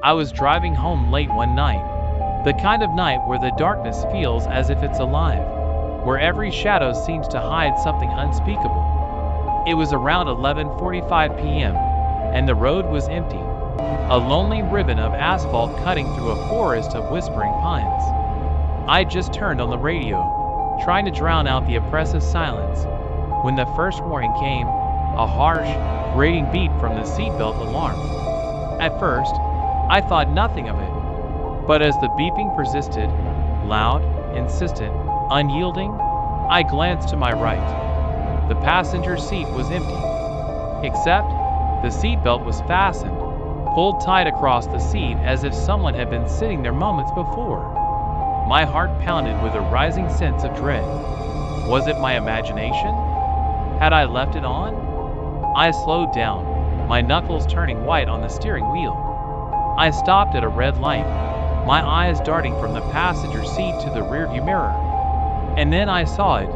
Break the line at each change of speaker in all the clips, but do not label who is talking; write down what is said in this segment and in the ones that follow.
I was driving home late one night. The kind of night where the darkness feels as if it's alive, where every shadow seems to hide something unspeakable. It was around 11:45 p.m., and the road was empty, a lonely ribbon of asphalt cutting through a forest of whispering pines. I just turned on the radio, trying to drown out the oppressive silence, when the first warning came, a harsh, grating beep from the seatbelt alarm. At first, I thought nothing of it, but as the beeping persisted, loud, insistent, unyielding, I glanced to my right. The passenger seat was empty, except the seatbelt was fastened, pulled tight across the seat as if someone had been sitting there moments before. My heart pounded with a rising sense of dread. Was it my imagination? Had I left it on? I slowed down, my knuckles turning white on the steering wheel. I stopped at a red light, my eyes darting from the passenger seat to the rearview mirror. And then I saw it,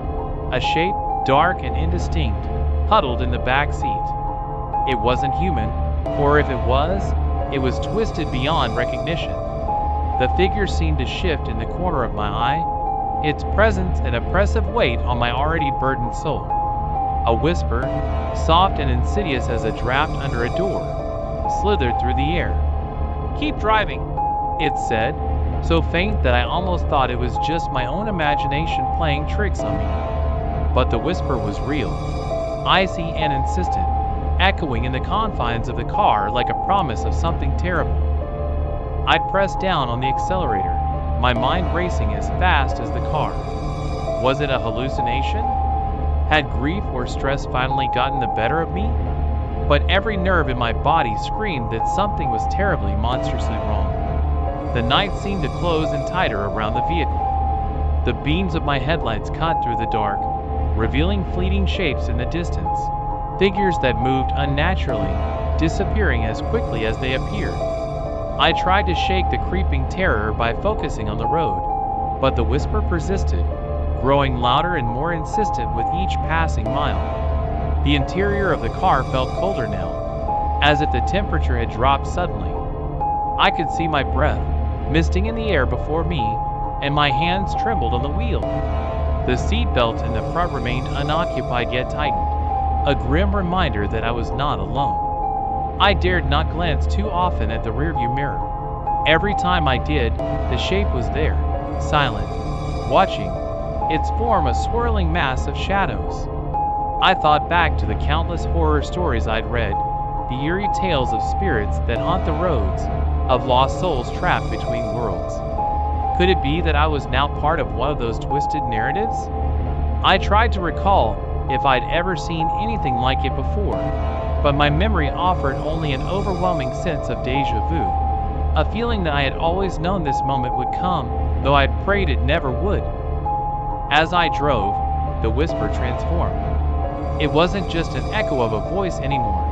a shape, dark and indistinct, huddled in the back seat. It wasn't human, or if it was twisted beyond recognition. The figure seemed to shift in the corner of my eye, its presence an oppressive weight on my already burdened soul. A whisper, soft and insidious as a draft under a door, slithered through the air. "Keep driving," it said, so faint that I almost thought it was just my own imagination playing tricks on me. But the whisper was real, icy and insistent, echoing in the confines of the car like a promise of something terrible. I pressed down on the accelerator, my mind racing as fast as the car. Was it a hallucination? Had grief or stress finally gotten the better of me? But every nerve in my body screamed that something was terribly, monstrously wrong. The night seemed to close in tighter around the vehicle. The beams of my headlights cut through the dark, revealing fleeting shapes in the distance, figures that moved unnaturally, disappearing as quickly as they appeared. I tried to shake the creeping terror by focusing on the road, but the whisper persisted, growing louder and more insistent with each passing mile. The interior of the car felt colder now, as if the temperature had dropped suddenly. I could see my breath, misting in the air before me, and my hands trembled on the wheel. The seatbelt in the front remained unoccupied yet tightened, a grim reminder that I was not alone. I dared not glance too often at the rearview mirror. Every time I did, the shape was there, silent, watching, its form a swirling mass of shadows. I thought back to the countless horror stories I'd read, the eerie tales of spirits that haunt the roads, of lost souls trapped between worlds. Could it be that I was now part of one of those twisted narratives? I tried to recall if I'd ever seen anything like it before, but my memory offered only an overwhelming sense of déjà vu, a feeling that I had always known this moment would come, though I'd prayed it never would. As I drove, the whisper transformed. It wasn't just an echo of a voice anymore.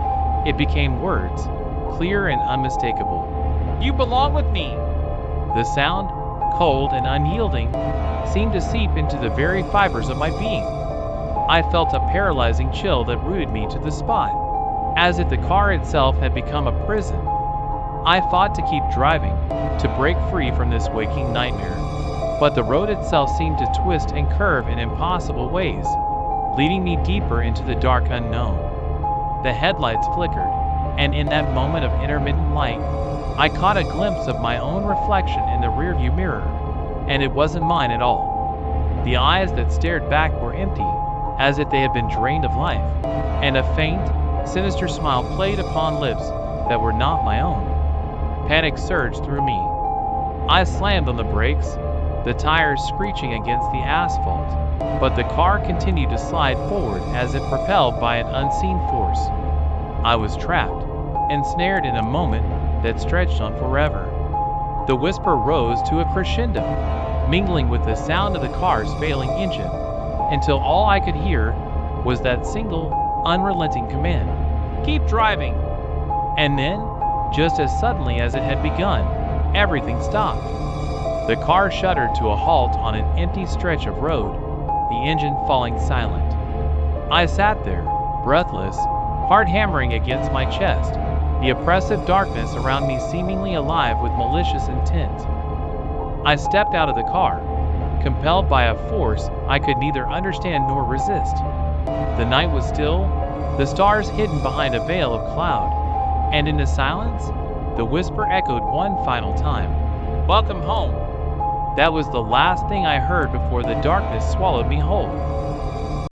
It became words, clear and unmistakable. "You belong with me." The sound, cold and unyielding, seemed to seep into the very fibers of my being. I felt a paralyzing chill that rooted me to the spot, as if the car itself had become a prison. I fought to keep driving, to break free from this waking nightmare, but the road itself seemed to twist and curve in impossible ways, leading me deeper into the dark unknown. The headlights flickered, and in that moment of intermittent light, I caught a glimpse of my own reflection in the rearview mirror, and it wasn't mine at all. The eyes that stared back were empty, as if they had been drained of life, and a faint, sinister smile played upon lips that were not my own. Panic surged through me. I slammed on the brakes, the tires screeching against the asphalt, but the car continued to slide forward as if propelled by an unseen force. I was trapped, ensnared in a moment that stretched on forever. The whisper rose to a crescendo, mingling with the sound of the car's failing engine, until all I could hear was that single, unrelenting command, "Keep driving." And then, just as suddenly as it had begun, everything stopped. The car shuddered to a halt on an empty stretch of road, the engine falling silent. I sat there, breathless, heart hammering against my chest, the oppressive darkness around me seemingly alive with malicious intent. I stepped out of the car, compelled by a force I could neither understand nor resist. The night was still, the stars hidden behind a veil of cloud, and in the silence, the whisper echoed one final time, "Welcome home." That was the last thing I heard before the darkness swallowed me whole.